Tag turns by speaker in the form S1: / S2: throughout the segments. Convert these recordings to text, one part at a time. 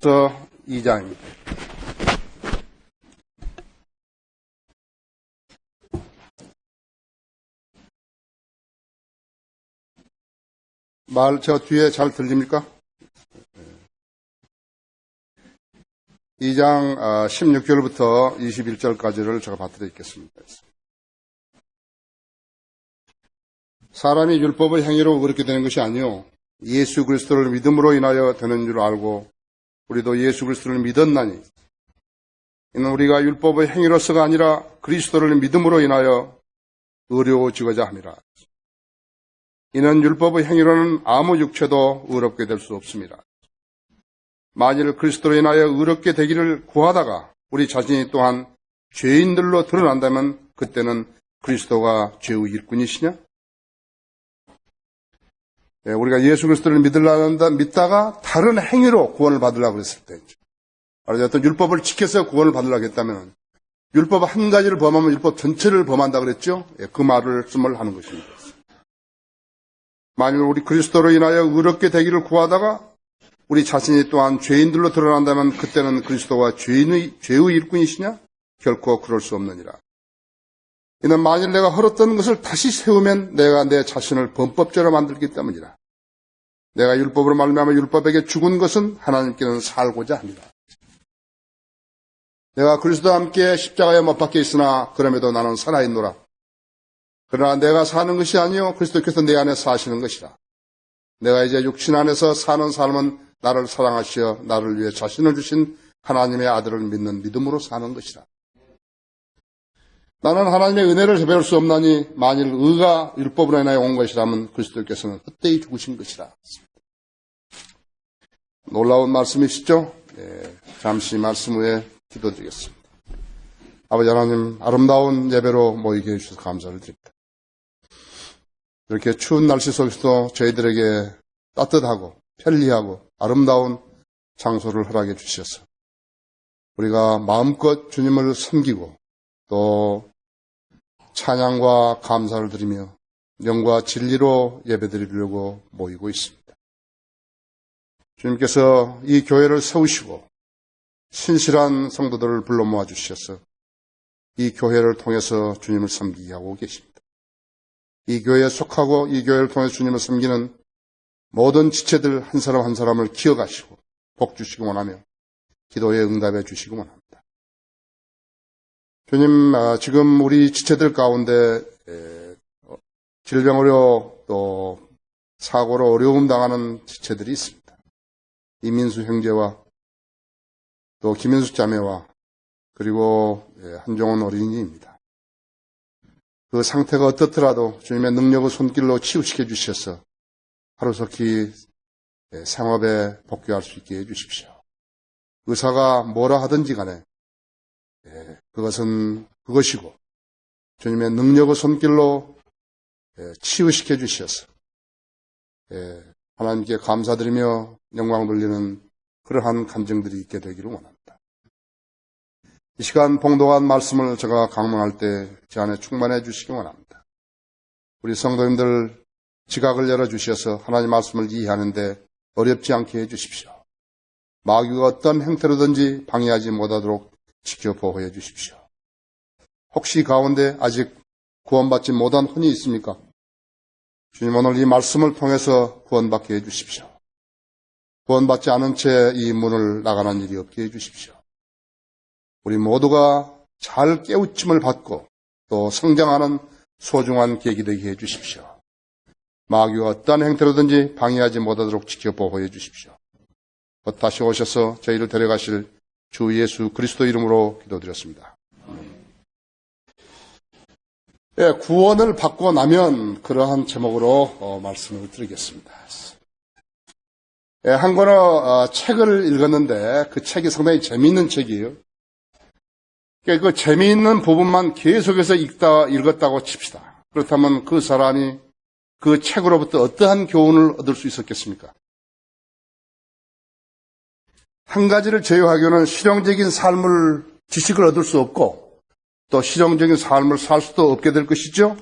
S1: 저 2장입니다. 말 저 뒤에 잘 들립니까? 2장 16절부터 21절까지를 제가 받들어있겠습니다. 사람이 율법의 행위로 그렇게 되는 것이 아니요 예수 그리스도를 믿음으로 인하여 되는 줄 알고 우리도 예수 그리스도를 믿었나니 이는 우리가 율법의 행위로서가 아니라 그리스도를 믿음으로 인하여 의로워지고자 함이라. 이는 율법의 행위로는 아무 육체도 의롭게 될 수 없습니다. 만일 그리스도로 인하여 의롭게 되기를 구하다가 우리 자신이 또한 죄인들로 드러난다면 그때는 그리스도가 죄의 일꾼이시냐? 우리가 예수 그리스도를 믿다가 다른 행위로 구원을 받으려고 했을 때, 어떤 율법을 지켜서 구원을 받으려고 했다면 율법 한 가지를 범하면 율법 전체를 범한다 그랬죠? 그 말씀을 하는 것입니다. 만일 우리 그리스도로 인하여 의롭게 되기를 구하다가 우리 자신이 또한 죄인들로 드러난다면 그때는 그리스도가 죄의 일꾼이시냐? 결코 그럴 수 없느니라. 이는 만일 내가 헐었던 것을 다시 세우면 내가 내 자신을 범법자로 만들기 때문이라. 내가 율법으로 말미암아 율법에게 죽은 것은 하나님께는 살고자 합니다. 내가 그리스도와 함께 십자가에 못 박혀 있으나 그럼에도 나는 살아있노라. 그러나 내가 사는 것이 아니요 그리스도께서 내 안에 사시는 것이라. 내가 이제 육신 안에서 사는 삶은 나를 사랑하시어 나를 위해 자신을 주신 하나님의 아들을 믿는 믿음으로 사는 것이라. 나는 하나님의 은혜를 배울 수 없나니 만일 의가 율법으로 인하여 온 것이라면 그리스도께서는 헛되이 죽으신 것이라. 놀라운 말씀이시죠? 잠시 말씀 후에 기도드리겠습니다. 아버지 하나님, 아름다운 예배로 모이게 해주셔서 감사를 드립니다. 이렇게 추운 날씨 속에서도 저희들에게 따뜻하고 편리하고 아름다운 장소를 허락해 주셔서 우리가 마음껏 주님을 섬기고 또 찬양과 감사를 드리며 영과 진리로 예배드리려고 모이고 있습니다. 주님께서 이 교회를 세우시고 신실한 성도들을 불러 모아 주셔서 이 교회를 통해서 주님을 섬기게 하고 계십니다. 이 교회에 속하고 이 교회를 통해서 주님을 섬기는 모든 지체들 한 사람 한 사람을 기억하시고 복 주시기 원하며 기도에 응답해 주시기 원합니다. 주님, 지금 우리 지체들 가운데 질병으로 또 사고로 어려움 당하는 지체들이 있습니다. 이민수 형제와 또 김인숙 자매와 그리고 한종원 어린이입니다. 그 상태가 어떻더라도 주님의 능력의 손길로 치유시켜 주셔서 하루속히 생업에 복귀할 수 있게 해주십시오. 의사가 뭐라 하든지 간에 그것은 그것이고 주님의 능력의 손길로 치유시켜 주셔서 하나님께 감사드리며 영광 돌리는 그러한 감정들이 있게 되기를 원합니다. 이 시간 봉독한 말씀을 제가 강론할 때 제 안에 충만해 주시기 원합니다. 우리 성도님들 지각을 열어주셔서 하나님 말씀을 이해하는데 어렵지 않게 해주십시오. 마귀가 어떤 형태로든지 방해하지 못하도록 지켜 보호해 주십시오. 혹시 가운데 아직 구원받지 못한 혼이 있습니까? 주님, 오늘 이 말씀을 통해서 구원받게 해주십시오. 구원받지 않은 채 이 문을 나가는 일이 없게 해주십시오. 우리 모두가 잘 깨우침을 받고 또 성장하는 소중한 계기 되게 해주십시오. 마귀가 어떠한 행태로든지 방해하지 못하도록 지켜 보호해 주십시오. 곧 다시 오셔서 저희를 데려가실 주 예수 그리스도 이름으로 기도드렸습니다. 구원을 받고 나면 그러한 제목으로 말씀을 드리겠습니다. 한 권의 책을 읽었는데 그 책이 상당히 재미있는 책이에요. 그 재미있는 부분만 계속해서 읽었다고 칩시다. 그렇다면 그 사람이 그 책으로부터 어떠한 교훈을 얻을 수 있었겠습니까? 한 가지를 제외하고는 실용적인 지식을 얻을 수 없고 또 실용적인 삶을 살 수도 없게 될 것이죠.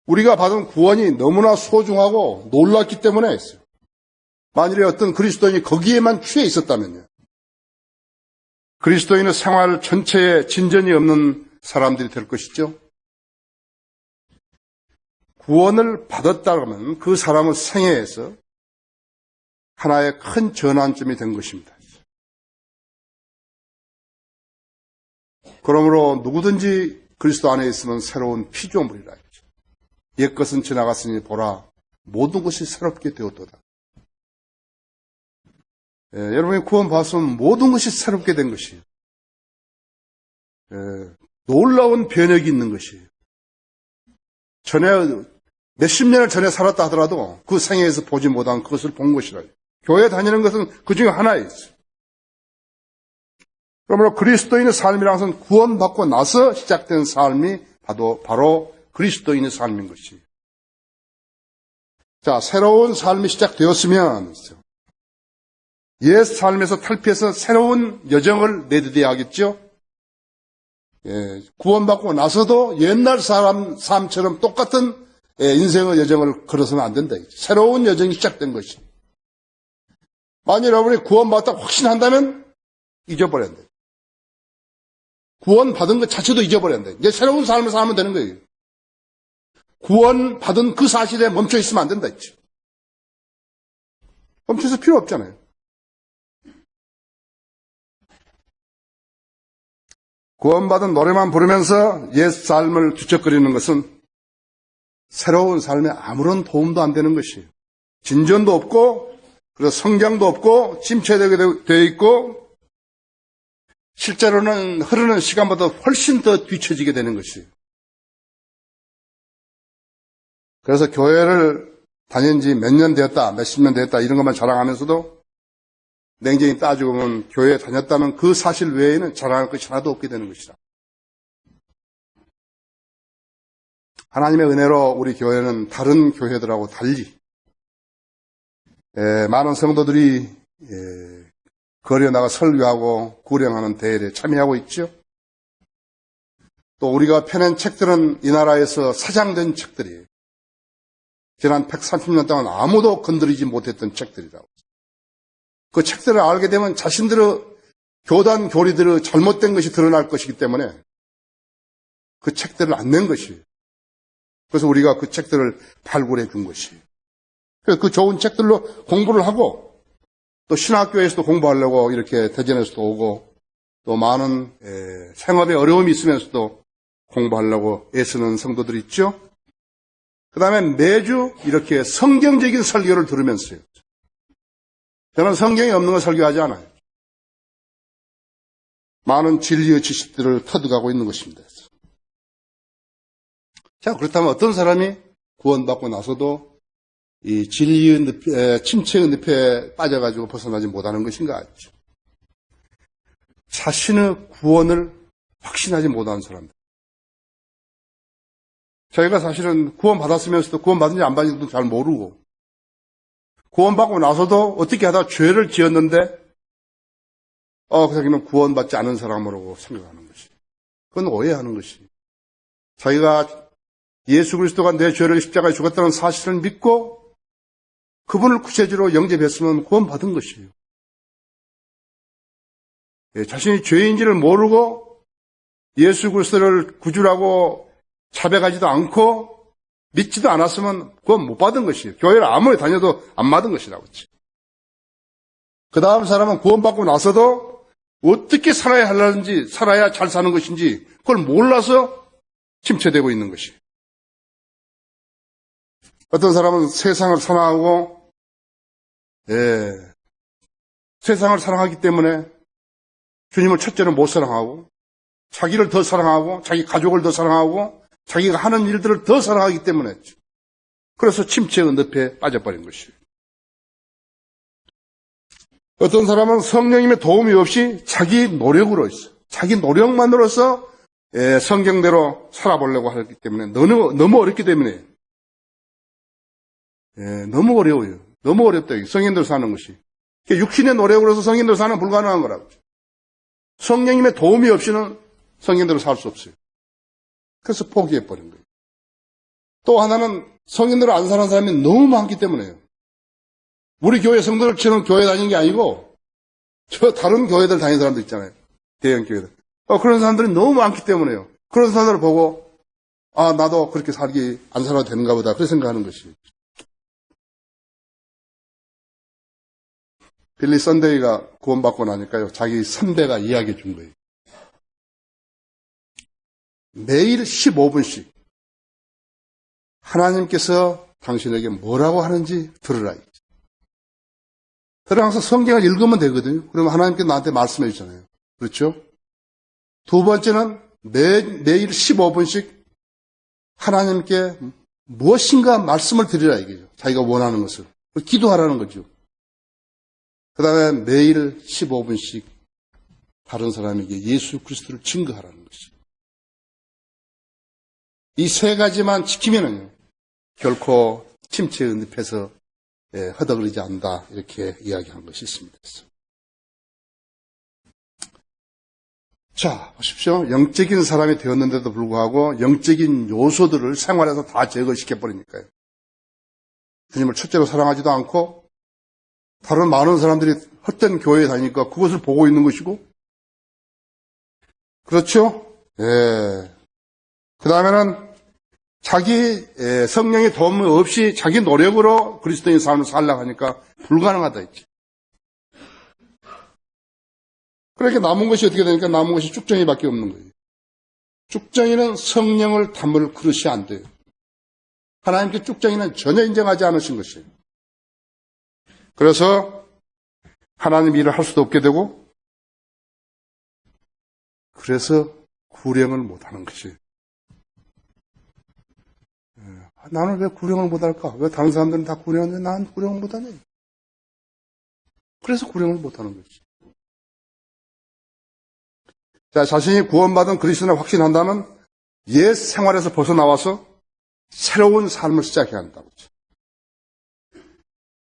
S1: 우리가 받은 구원이 너무나 소중하고 놀랍기 때문에 했어요. 만일에 어떤 그리스도인이 거기에만 취해 있었다면요. 그리스도인의 생활 전체에 진전이 없는 사람들이 될 것이죠. 구원을 받았다면 그 사람의 생애에서 하나의 큰 전환점이 된 것입니다. 그러므로 누구든지 그리스도 안에 있으면 새로운 피조물이라 했죠. 옛것은 지나갔으니 보라 모든 것이 새롭게 되었도다. 여러분이 구원받았으면 모든 것이 새롭게 된 것이에요. 놀라운 변혁이 있는 것이에요. 전에 몇십 년을 전에 살았다 하더라도 그 생애에서 보지 못한 그것을 본 것이라요. 교회 다니는 것은 그 중에 하나예요. 그러므로 그리스도인의 삶이란 것은 구원받고 나서 시작된 삶이 바로 그리스도인의 삶인 것이에요. 자, 새로운 삶이 시작되었으면 옛 삶에서 탈피해서 새로운 여정을 내디뎌야 하겠죠. 구원받고 나서도 옛날 사람 삶처럼 똑같은 인생의 여정을 걸어서는 안 된다. 새로운 여정이 시작된 것이. 만일 여러분이 구원받았다고 확신한다면 잊어버려야 돼. 구원받은 것 자체도 잊어버려야 돼. 이제 새로운 삶을 살면 되는 거예요. 구원받은 그 사실에 멈춰 있으면 안 된다 했죠. 멈춰서 필요 없잖아요. 구원받은 노래만 부르면서 옛 삶을 뒤척거리는 것은 새로운 삶에 아무런 도움도 안 되는 것이에요. 진전도 없고, 그래서 성장도 없고, 침체되게 되어 있고, 실제로는 흐르는 시간보다 훨씬 더 뒤처지게 되는 것이에요. 그래서 교회를 다닌 지 몇 년 되었다, 몇십 년 되었다, 이런 것만 자랑하면서도 냉정히 따지고 보면 교회에 다녔다는 그 사실 외에는 자랑할 것이 하나도 없게 되는 것이다. 하나님의 은혜로 우리 교회는 다른 교회들하고 달리 많은 성도들이 거리에 나가 설교하고 구령하는 대회에 참여하고 있죠. 또 우리가 펴낸 책들은 이 나라에서 사장된 책들이에요. 지난 130년 동안 아무도 건드리지 못했던 책들이라고. 그 책들을 알게 되면 자신들의 교단 교리들의 잘못된 것이 드러날 것이기 때문에 그 책들을 안 낸 것이에요. 그래서 우리가 그 책들을 발굴해 준 것이에요. 그래서 그 좋은 책들로 공부를 하고 또 신학교에서도 공부하려고 이렇게 대전에서도 오고 또 많은 생업에 어려움이 있으면서도 공부하려고 애쓰는 성도들이 있죠. 그 다음에 매주 이렇게 성경적인 설교를 들으면서요. 저는 성경이 없는 걸 설교하지 않아요. 많은 진리의 지식들을 터득하고 있는 것입니다. 자, 그렇다면 어떤 사람이 구원받고 나서도 이 진리의 늪에, 침체의 늪에 빠져가지고 벗어나지 못하는 것인가? 자신의 구원을 확신하지 못하는 사람들. 저희가 사실은 구원받았으면서도 구원받은지 안 받은지도 잘 모르고 구원받고 나서도 어떻게 하다 죄를 지었는데 그 자기는 구원받지 않은 사람으로 생각하는 것이. 그건 오해하는 것이. 자기가 예수 그리스도가 내 죄를 십자가에 죽었다는 사실을 믿고 그분을 구세주로 영접했으면 구원받은 것이에요. 자신이 죄인지를 모르고 예수 그리스도를 구주라고 자백하지도 않고 믿지도 않았으면 구원 못 받은 것이에요. 교회를 아무리 다녀도 안 받은 것이라고 했지. 그 다음 사람은 구원받고 나서도 어떻게 살아야 하는지, 살아야 잘 사는 것인지 그걸 몰라서 침체되고 있는 것이에요. 어떤 사람은 세상을 사랑하고 세상을 사랑하기 때문에 주님을 첫째로 못 사랑하고 자기를 더 사랑하고 자기 가족을 더 사랑하고 자기가 하는 일들을 더 사랑하기 때문에 그래서 침체의 늪에 빠져버린 것이에요. 어떤 사람은 성령님의 도움이 없이 자기 노력으로 있어. 자기 노력만으로서 성경대로 살아보려고 하기 때문에 너무 어렵기 때문에 너무 어려워요. 너무 어렵다. 성인들 사는 것이. 육신의 노력으로서 성인들 사는 불가능한 거라고. 성령님의 도움이 없이는 성인대로 살 수 없어요. 그래서 포기해버린 거예요. 또 하나는 성인대로 안 사는 사람이 너무 많기 때문에요. 우리 교회 성도들처럼 교회 다니는 게 아니고 저 다른 교회들 다니는 사람들 있잖아요. 대형 교회들. 그런 사람들이 너무 많기 때문에요. 그런 사람들을 보고 나도 그렇게 안 살아도 되는가 보다 그렇게 생각하는 것이. 빌리 선데이가 구원받고 나니까요. 자기 선배가 이야기해 준 거예요. 매일 15분씩 하나님께서 당신에게 뭐라고 하는지 들으라. 그래서 항상 성경을 읽으면 되거든요. 그러면 하나님께서 나한테 말씀해 주잖아요. 그렇죠? 두 번째는 매일 15분씩 하나님께 무엇인가 말씀을 드리라 이거죠. 자기가 원하는 것을. 기도하라는 거죠. 그 다음에 매일 15분씩 다른 사람에게 예수 그리스도를 증거하라는 것이죠. 이 세 가지만 지키면은요, 결코 침체의 늪에서 허덕거리지 않는다. 이렇게 이야기한 것이 있습니다. 자, 보십시오. 영적인 사람이 되었는데도 불구하고 영적인 요소들을 생활에서 다 제거시켜버리니까요. 주님을 첫째로 사랑하지도 않고 다른 많은 사람들이 헛된 교회에 다니니까 그것을 보고 있는 것이고 그렇죠? 예. 그 다음에는 자기 성령의 도움 없이 자기 노력으로 그리스도인 삶을 살려고 하니까 불가능하다 했지. 그렇게 남은 것이 어떻게 되니까 남은 것이 쭉정이밖에 없는 거예요. 쭉정이는 성령을 담을 그릇이 안 돼요. 하나님께 쭉정이는 전혀 인정하지 않으신 것이에요. 그래서 하나님 일을 할 수도 없게 되고 그래서 구령을 못하는 것이에요. 나는 왜 구령을 못할까? 왜 다른 사람들은 다 구령하는데 난 구령을 못하냐? 그래서 구령을 못하는 거지. 자, 자신이 구원받은 그리스도를 확신한다면 옛 생활에서 벗어나와서 새로운 삶을 시작해야 한다고.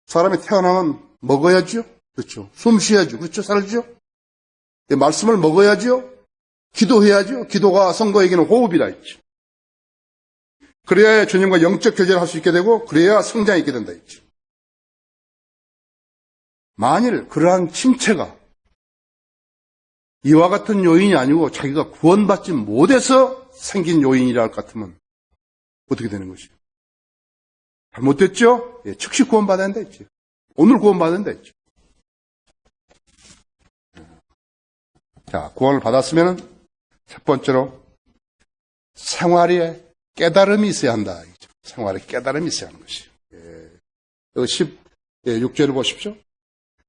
S1: 사람이 태어나면 먹어야죠. 그렇죠. 숨 쉬어야죠. 그렇죠. 살죠. 말씀을 먹어야죠. 기도해야죠. 기도가 성도에게는 호흡이라 했죠. 그래야 주님과 영적 교제를 할 수 있게 되고 그래야 성장이 있게 된다 했죠. 만일 그러한 침체가 이와 같은 요인이 아니고 자기가 구원받지 못해서 생긴 요인이라 할 것 같으면 어떻게 되는 것이죠? 잘못됐죠? 예, 즉시 구원받아야 한다 했죠. 오늘 구원받아야 한다 했죠. 자, 구원을 받았으면 첫 번째로 생활에 깨달음이 있어야 한다. 생활에 깨달음이 있어야 하는 것이에요. 여기 16절을 보십시오.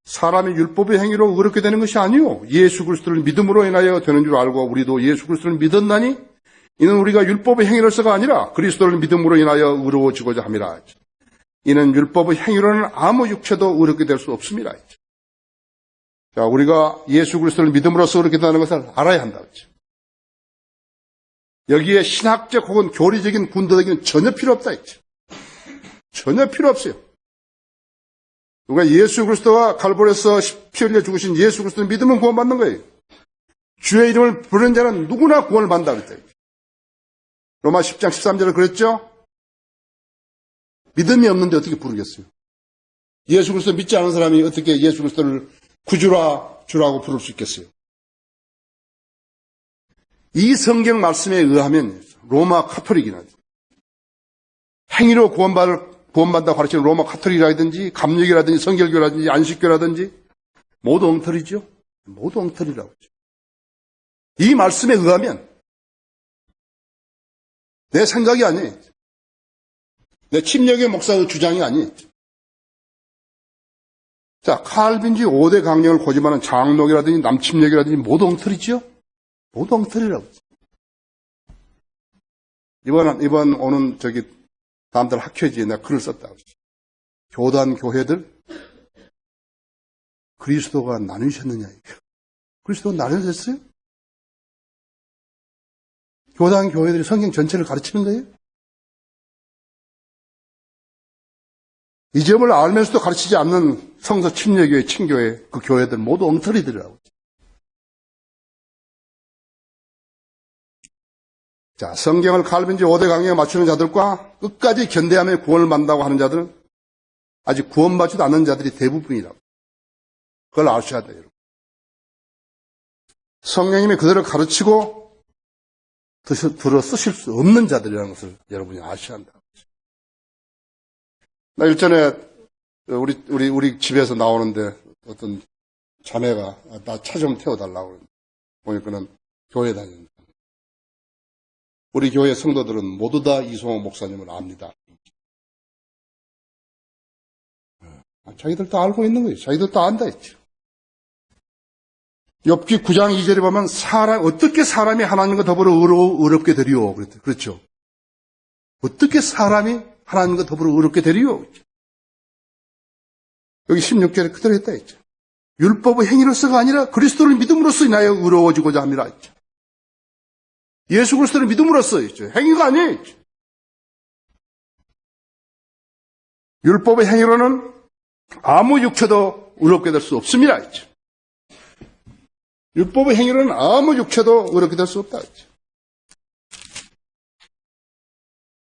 S1: 사람이 율법의 행위로 의롭게 되는 것이 아니요 예수 그리스도를 믿음으로 인하여 되는 줄 알고 우리도 예수 그리스도를 믿었나니 이는 우리가 율법의 행위로서가 아니라 그리스도를 믿음으로 인하여 의로워지고자 함이라. 이는 율법의 행위로는 아무 육체도 의롭게 될 수 없습니다. 자, 우리가 예수 그리스도를 믿음으로써 의롭게 된다는 것을 알아야 한다. 여기에 신학적 혹은 교리적인 군더더기는 전혀 필요 없다. 전혀 필요 없어요. 누가 예수 그리스도와 갈보리에서 피 흘려 죽으신 예수 그리스도를 믿으면 구원받는 거예요. 주의 이름을 부르는 자는 누구나 구원을 받는다 그랬다. 로마 10장 13절에 그랬죠? 믿음이 없는데 어떻게 부르겠어요? 예수 그리스도 믿지 않은 사람이 어떻게 예수 그리스도를 주라고 부를 수 있겠어요? 이 성경 말씀에 의하면 로마 카톨릭이나 행위로 구원받는다고 가르치는 로마 카톨릭이라든지 감리교라든지 성결교라든지 안식교라든지 모두 엉터리죠. 모두 엉터리라고 하죠. 이 말씀에 의하면 내 생각이 아니에요. 내 침략의 목사의 주장이 아니에요. 자, 칼빈주의 5대 강령을 고집하는 장록이라든지 남침략이라든지 모두 엉터리죠. 모두 엉터리라고. 이번 오는 다음 달 학회지에 내가 글을 썼다고. 교단 교회들 그리스도가 나누셨느냐. 그리스도가 나누셨어요? 교단 교회들이 성경 전체를 가르치는 거예요? 이 점을 알면서도 가르치지 않는 성서 침례교회, 친교회, 그 교회들 모두 엉터리들이라고. 자, 성경을 칼빈주의 5대 강령에 맞추는 자들과 끝까지 견대하며 구원을 받는다고 하는 자들은 아직 구원받지도 않는 자들이 대부분이라고. 그걸 아셔야 돼요, 여러분. 성령님이 그대로 가르치고 들어 쓰실 수 없는 자들이라는 것을 여러분이 아셔야 한다. 나 일전에 우리 집에서 나오는데 어떤 자매가 나 차 좀 태워달라고 보니까는 교회 다니는. 우리 교회 성도들은 모두 다 이송호 목사님을 압니다. 자기들도 알고 있는 거예요. 자기들도 안다 했죠. 욥기 9장 2절에 보면 어떻게 사람이 하나님과 더불어 의롭게 되리요? 그렇죠. 어떻게 사람이 하나님과 더불어 의롭게 되리요? 여기 16절에 그대로 했다 했죠. 율법의 행위로서가 아니라 그리스도를 믿음으로써 인하여 의로워지고자 합니다 했죠. 예수 그리스도를 믿음으로써 했죠. 행위가 아니에요. 했죠. 율법의 행위로는 아무 육체도 의롭게 될 수 없습니다 했죠. 율법의 행위로는 아무 육체도 의롭게 될 수 없다 했죠.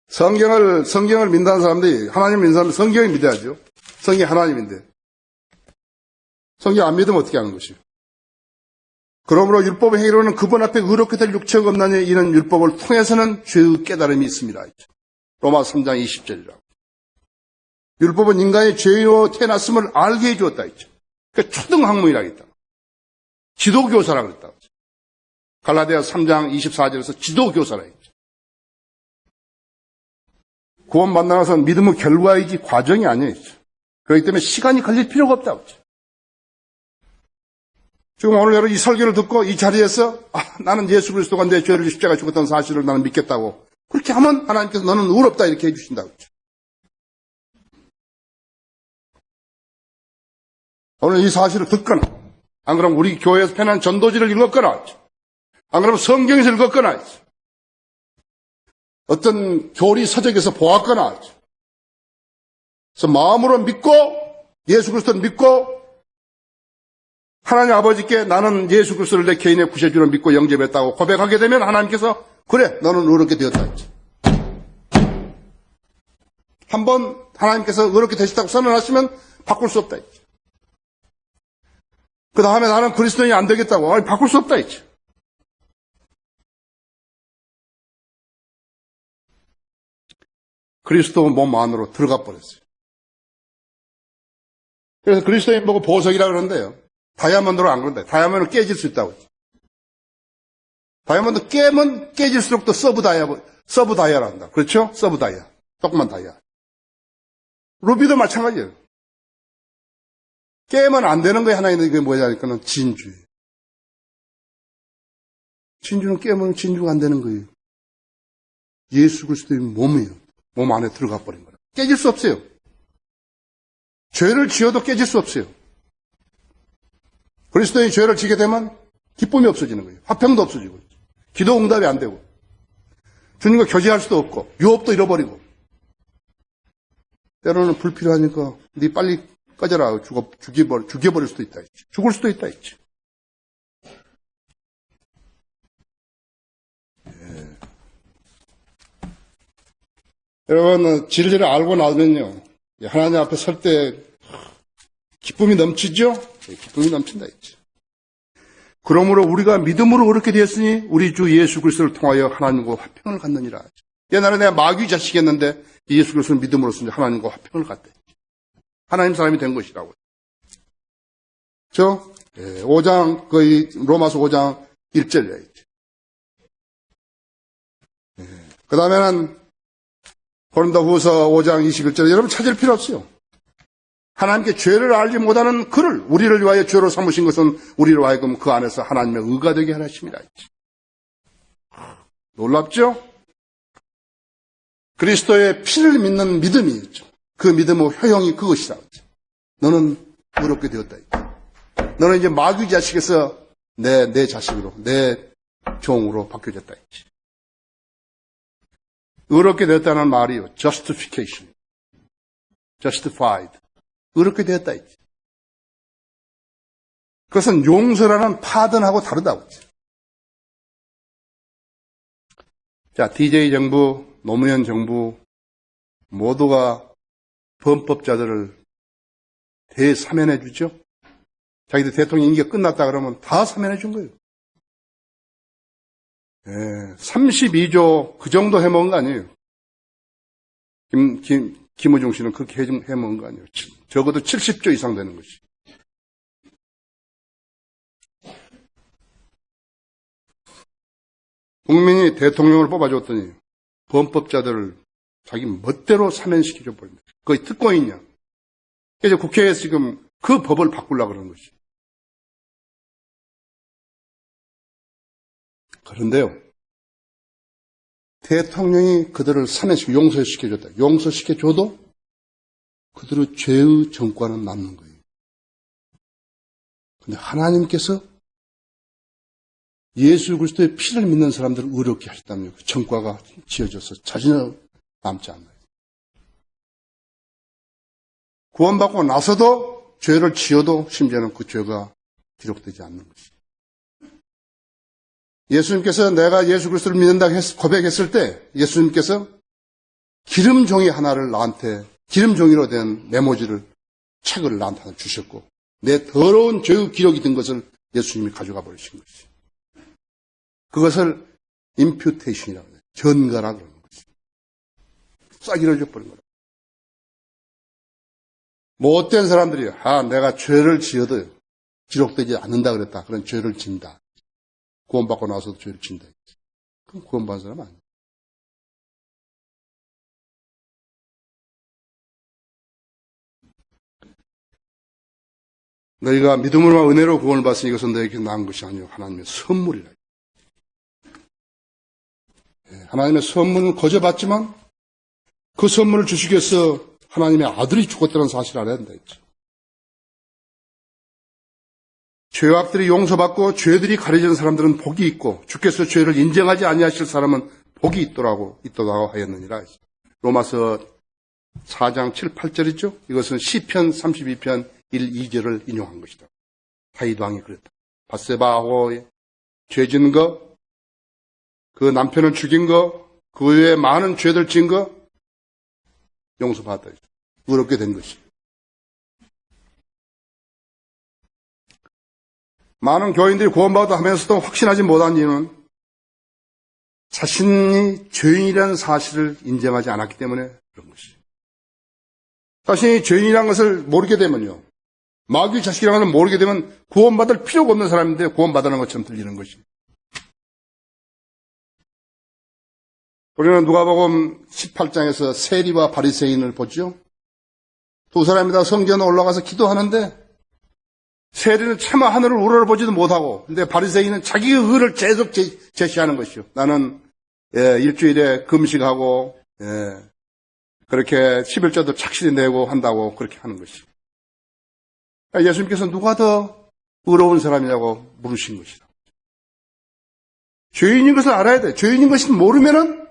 S1: 성경을 믿는 사람들이, 하나님 믿는 사람들이 성경을 믿어야죠. 성경이 하나님인데. 성경 안 믿으면 어떻게 하는 것이요? 그러므로 율법의 행위로는 그분 앞에 의롭게 될 육체가 없나니 이는 율법을 통해서는 죄의 깨달음이 있습니다. 로마서 3장 20절이라고. 율법은 인간이 죄로 태어났음을 알게 해주었다 했죠. 그러니까 초등학문이라고 했다. 지도교사라고 했다. 갈라디아 3장 24절에서 지도교사라고 했죠. 구원받는 것은 믿음의 결과이지 과정이 아니에요. 그렇기 때문에 시간이 걸릴 필요가 없다고 했죠. 지금 오늘 여러분 이 설교를 듣고 이 자리에서 나는 예수 그리스도가 내 죄를 십자가에 죽었다는 사실을 나는 믿겠다고 그렇게 하면 하나님께서 너는 의롭다 이렇게 해주신다고 했죠. 오늘 이 사실을 듣거나 안 그러면 우리 교회에서 편한 전도지를 읽었거나 안 그러면 성경에서 읽었거나 어떤 교리 서적에서 보았거나 그래서 마음으로 믿고 예수 그리스도를 믿고 하나님 아버지께 나는 예수 그리스도를 내 개인의 구세주로 믿고 영접했다고 고백하게 되면 하나님께서 그래 너는 의롭게 되었다 했지. 한번 하나님께서 의롭게 되셨다고 선언하시면 바꿀 수 없다 했지. 그 다음에 나는 그리스도인이 안 되겠다고 바꿀 수 없다 했지. 그리스도 몸 안으로 들어가 버렸어요. 그래서 그리스도인 보고 보석이라고 그러는데요. 다이아몬드로 안 그런다. 다이아몬드는 깨질 수 있다고. 다이아몬드 깨면 깨질수록 또 서브 다이아라 한다. 그렇죠? 서브 다이아. 조그만 다이아. 루비도 마찬가지예요. 깨면 안 되는 거에 하나 있는 게 뭐냐니까는 진주예요. 진주는 깨면 진주가 안 되는 거예요. 예수 그리스도의 몸이에요. 몸 안에 들어가 버린 거라. 깨질 수 없어요. 죄를 지어도 깨질 수 없어요. 그리스도인이 죄를 지게 되면 기쁨이 없어지는 거예요. 화평도 없어지고 기도 응답이 안 되고 주님과 교제할 수도 없고 유업도 잃어버리고 때로는 불필요하니까 네 빨리 꺼져라 죽여버릴 수도 있다 했지. 죽을 수도 있다 했지. 예. 여러분 진리를 알고 나면요 하나님 앞에 설 때 기쁨이 넘치죠? 기쁨이 넘친다 했지. 그러므로 우리가 믿음으로 그렇게 되었으니 우리 주 예수 그리스도를 통하여 하나님과 화평을 갖느니라. 옛날에 내가 마귀 자식이었는데 예수 그리스도를 믿음으로써 하나님과 화평을 갖대. 하나님 사람이 된 것이라고. 그렇죠? 5장 거의 로마서 5장 1절이라 했지. 그 다음에는 고린도후서 5장 21절 여러분 찾을 필요 없어요. 하나님께 죄를 알지 못하는 그를 우리를 위하여 죄로 삼으신 것은 우리로 하여금 그 안에서 하나님의 의가 되게 하심이라 했지. 놀랍죠? 그리스도의 피를 믿는 믿음이 있죠. 그 믿음의 효용이 그것이다. 너는 의롭게 되었다. 너는 이제 마귀 자식에서 내 자식으로 내 종으로 바뀌어졌다. 의롭게 되었다는 말이요. justification. justified. 의롭게 되었다 했지. 그것은 용서라는 파던하고 다르다고 했지. 자, DJ 정부, 노무현 정부 모두가 범법자들을 대사면해 주죠. 자기들 대통령 임기가 끝났다 그러면 다 사면해 준 거예요. 32조 그 정도 해먹은 거 아니에요. 김우중 씨는 그렇게 해먹은 거 아니에요. 적어도 70조 이상 되는 것이. 국민이 대통령을 뽑아줬더니 범법자들을 자기 멋대로 사면시켜줘 버립니다. 거의 특권이냐. 그래서 국회에서 지금 그 법을 바꾸려고 그러는 것이. 그런데요, 대통령이 그들을 사면시키고 용서시켜줬다. 용서시켜줘도 그들의 죄의 전과는 남는 거예요. 그런데 하나님께서 예수 그리스도의 피를 믿는 사람들을 의롭게 하셨다면 그 전과가 지어져서 자신은 남지 않아요. 구원받고 나서도 죄를 지어도 심지어는 그 죄가 기록되지 않는 것이에요. 예수님께서 내가 예수 그리스도를 믿는다고 고백했을 때 예수님께서 기름종이 하나를 나한테 기름종이로 된 메모지를 책을 나한테 하나 주셨고 내 더러운 죄의 기록이 든 것을 예수님이 가져가 버리신 것이에요. 그것을 임퓨테이션이라고 해요. 전가라고 그러는 것이에요. 싹 이루어져 버린 거다. 못된 사람들이 내가 죄를 지어도 기록되지 않는다 그랬다. 그런 죄를 진다. 구원받고 나서도 죄를 진다. 그럼 구원받은 사람 아니에요. 너희가 믿음으로만 은혜로 구원을 받으니 이것은 너에게 나은 것이 아니요 하나님의 선물이라. 하나님의 선물을 거저받지만 그 선물을 주시기 위해서 하나님의 아들이 죽었다는 사실을 알아야 된다 했죠. 죄악들이 용서받고 죄들이 가려진 사람들은 복이 있고 주께서 죄를 인정하지 아니하실 사람은 복이 있더라고 하였느니라. 로마서 4장 7, 8절이죠. 이것은 시편 32편 1, 2절을 인용한 것이다. 다윗 왕이 그랬다. 밧세바하고 죄진 거, 그 남편을 죽인 거, 그 외에 많은 죄들 진 거 용서받았다. 의롭게 된 것이. 많은 교인들이 구원받았다 하면서도 확신하지 못한 이유는 자신이 죄인이라는 사실을 인정하지 않았기 때문에 그런 것이. 자신이 죄인이라는 것을 모르게 되면요. 마귀의 자식이라는 것을 모르게 되면 구원받을 필요가 없는 사람인데 구원받는 것처럼 들리는 것이. 우리는 누가복음 18장에서 세리와 바리새인을 보죠. 두 사람이 다 성전에 올라가서 기도하는데 세리는 차마 하늘을 우러러보지도 못하고 근데 바리새인은 자기의 의를 계속 제시하는 것이요. 나는 일주일에 금식하고 그렇게 11조도 착실히 내고 한다고 그렇게 하는 것이요. 예수님께서 누가 더 의로운 사람이냐고 물으신 것이다. 죄인인 것을 알아야 돼. 죄인인 것을 모르면은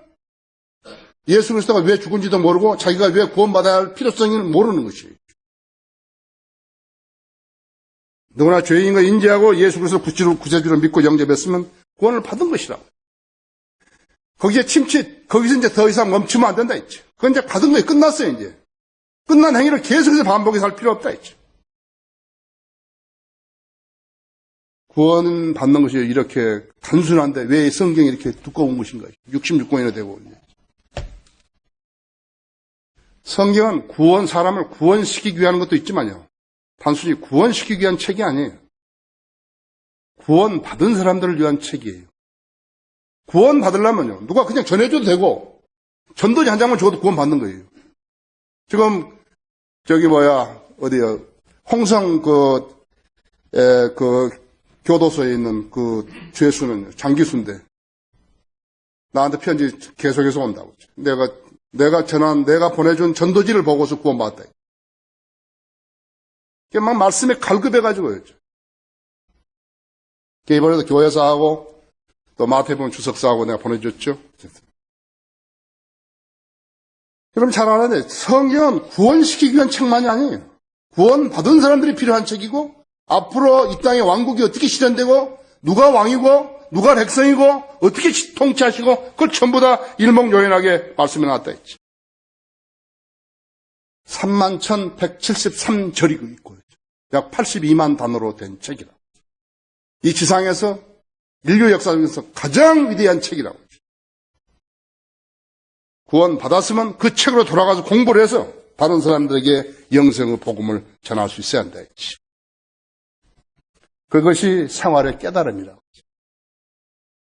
S1: 예수 그리스도가 왜 죽은지도 모르고 자기가 왜 구원받아야 할 필요성을 모르는 것이에요. 누구나 죄인인 걸 인지하고 예수 그리스도 구세주로 믿고 영접했으면 구원을 받은 것이라고. 거기서 이제 더 이상 멈추면 안 된다 했죠. 그건 이제 받은 거예요. 끝났어요, 이제. 끝난 행위를 계속해서 반복해서 할 필요 없다 했죠. 구원 받는 것이 이렇게 단순한데 왜 성경이 이렇게 두꺼운 것인가? 66권이나 되고. 성경은 사람을 구원시키기 위한 것도 있지만요. 단순히 구원시키기 위한 책이 아니에요. 구원받은 사람들을 위한 책이에요. 구원받으려면요. 누가 그냥 전해줘도 되고, 전도지 한 장만 줘도 구원받는 거예요. 지금, 어디요. 홍성 교도소에 있는 그 죄수는 장기수인데, 나한테 편지 계속해서 온다고. 내가 보내준 전도지를 보고서 구원받았다. 막 말씀에 갈급해가지고요. 이번에도 교회사하고 또 마태복음 주석사하고 내가 보내줬죠. 여러분 잘 알아야 돼. 성경은 구원시키기 위한 책만이 아니에요. 구원받은 사람들이 필요한 책이고 앞으로 이 땅의 왕국이 어떻게 실현되고 누가 왕이고 누가 백성이고 어떻게 통치하시고 그걸 전부 다 일목요연하게 말씀해 놨다 했지. 31,173절이 있고 약 82만 단어로 된 책이라. 이 지상에서 인류 역사 중에서 가장 위대한 책이라고. 구원 받았으면 그 책으로 돌아가서 공부를 해서 다른 사람들에게 영생의 복음을 전할 수 있어야 한다. 그것이 생활의 깨달음이라고.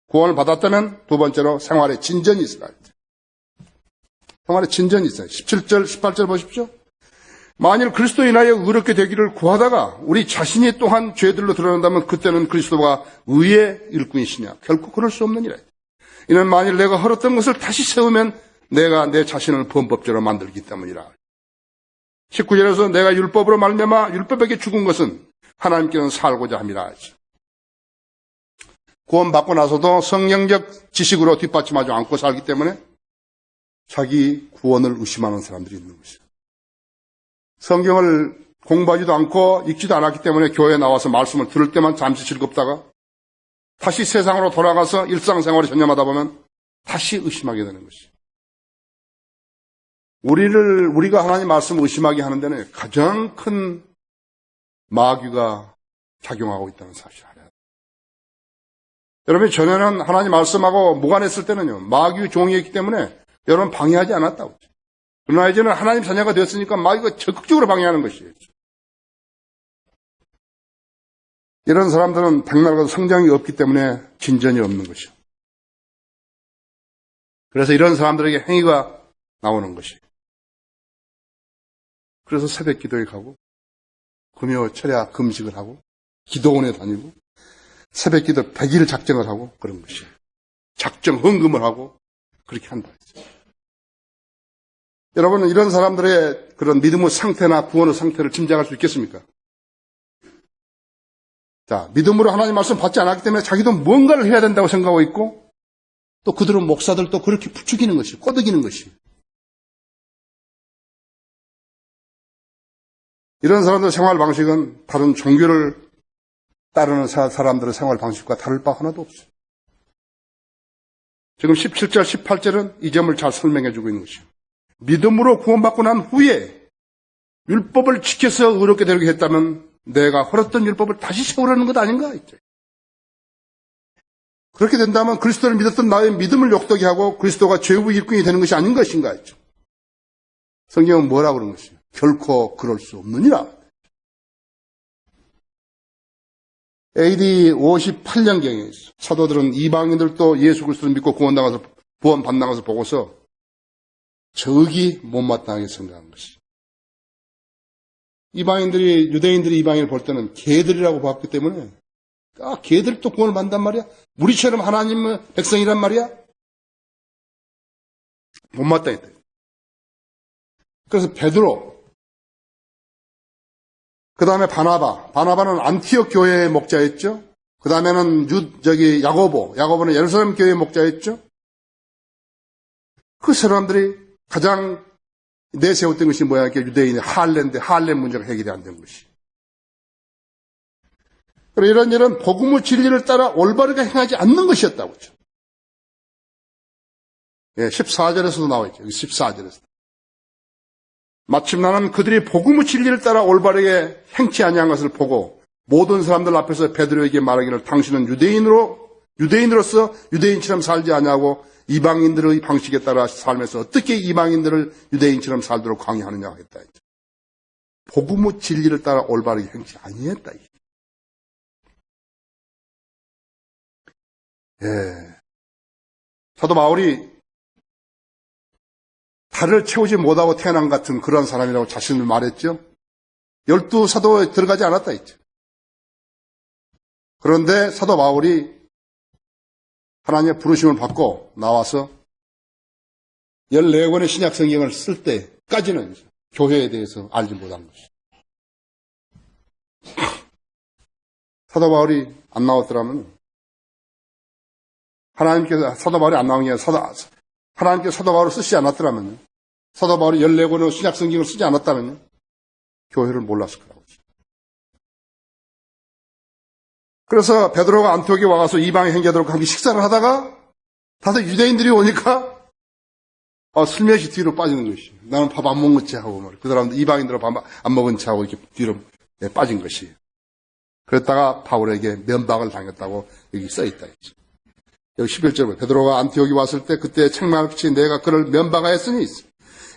S1: 구원을 받았다면 두 번째로 생활의 진전이 있어야 돼. 생활의 진전이 있어요. 17절, 18절 보십시오. 만일 그리스도에 인하여 의롭게 되기를 구하다가 우리 자신이 또한 죄들로 드러난다면 그때는 그리스도가 의의 일꾼이시냐? 결코 그럴 수 없느니라. 이는 만일 내가 헐었던 것을 다시 세우면 내가 내 자신을 범법자로 만들기 때문이라. 19절에서 내가 율법으로 말미암아 율법에게 죽은 것은 하나님께는 살고자 함이라. 구원받고 나서도 성령적 지식으로 뒷받침하지 않고 살기 때문에 자기 구원을 의심하는 사람들이 있는 것이죠. 성경을 공부하지도 않고 읽지도 않았기 때문에 교회에 나와서 말씀을 들을 때만 잠시 즐겁다가 다시 세상으로 돌아가서 일상생활에 전념하다 보면 다시 의심하게 되는 것이죠. 우리가 하나님 말씀을 의심하게 하는 데는 가장 큰 마귀가 작용하고 있다는 사실을 알아야 돼요. 여러분이 전에는 하나님 말씀하고 무관했을 때는요, 마귀의 종이었기 때문에 여러분 방해하지 않았다고. 그러나 이제는 하나님 자녀가 되었으니까 마귀가 적극적으로 방해하는 것이에요. 이런 사람들은 백날 성장이 없기 때문에 진전이 없는 것이죠. 그래서 이런 사람들에게 행위가 나오는 것이에요. 그래서 새벽 기도에 가고 금요 철야 금식을 하고 기도원에 다니고 새벽 기도 100일 작정을 하고 그런 것이에요. 작정 헌금을 하고 그렇게 한다. 여러분은 이런 사람들의 그런 믿음의 상태나 구원의 상태를 짐작할 수 있겠습니까? 자, 믿음으로 하나님 말씀 받지 않았기 때문에 자기도 뭔가를 해야 된다고 생각하고 있고 또 그들은 목사들도 그렇게 부추기는 것이, 꼬드기는 것이. 이런 사람들의 생활 방식은 다른 종교를 따르는 사람들의 생활 방식과 다를 바 하나도 없어요. 지금 17절, 18절은 이 점을 잘 설명해 주고 있는 것이요. 믿음으로 구원받고 난 후에 율법을 지켜서 의롭게 되게 했다면 내가 헐었던 율법을 다시 세우라는 것 아닌가? 그렇게 된다면 그리스도를 믿었던 나의 믿음을 욕되게 하고 그리스도가 죄의 일꾼이 되는 것이 아닌 것인가? 성경은 뭐라고 그런 것이요? 결코 그럴 수 없느니라. AD 58년경에 사도들은 이방인들도 예수 그리스도를 믿고 구원 받는 것을 보고서 적이 못마땅하게 생각한 것이. 유대인들이 이방인을 볼 때는 개들이라고 봤기 때문에, 개들이 또 구원을 받는단 말이야? 우리처럼 하나님의 백성이란 말이야? 못마땅했다. 그래서 베드로, 그 다음에 바나바는 안티옥 교회의 목자였죠? 그 다음에는 야고보는 예루살렘 교회의 목자였죠? 그 사람들이 가장 내세웠던 것이 뭐야? 유대인의 할렘 문제가 해결이 안 된 것이. 그리고 이런 일은 복음의 진리를 따라 올바르게 행하지 않는 것이었다고. 14절에서도 나와 있죠. 14절에서. 마침 나는 그들이 복음의 진리를 따라 올바르게 행치 아니한 것을 보고 모든 사람들 앞에서 베드로에게 말하기를 당신은 유대인으로서 유대인처럼 살지 아니하고 이방인들의 방식에 따라 살면서 어떻게 이방인들을 유대인처럼 살도록 강요하느냐 했다. 복음의 진리를 따라 올바르게 행치 아니했다. 사도 바울이 달을 채우지 못하고 태어난 같은 그런 사람이라고 자신을 말했죠. 12사도에 들어가지 않았다 했죠. 그런데 사도 바울이 하나님의 부르심을 받고 나와서 14권의 신약 성경을 쓸 때까지는 교회에 대해서 알지 못한 것이죠. 사도 바울이 안 나왔더라면 하나님께서 사도 바울이 안 나온 게 하나님께서 사도 바울을 쓰지 않았더라면요. 사도 바울이 14권의 신약 성경을 쓰지 않았다면요. 교회를 몰랐을 거라고. 그래서 베드로가 안티옥에 와서 이방의 형제들과 함께 식사를 하다가 다들 유대인들이 오니까 슬며시 뒤로 빠지는 것이. 나는 밥 안 먹은 채 하고 말이야. 그 사람도 이방인들은 밥 안 먹은 채 하고 이렇게 뒤로 빠진 것이. 그랬다가 바울에게 면박을 당했다고 여기 써있다. 여기 11절에 베드로가 안티오기 왔을 때 그때 책망을 끼치 내가 그를 면박하였으니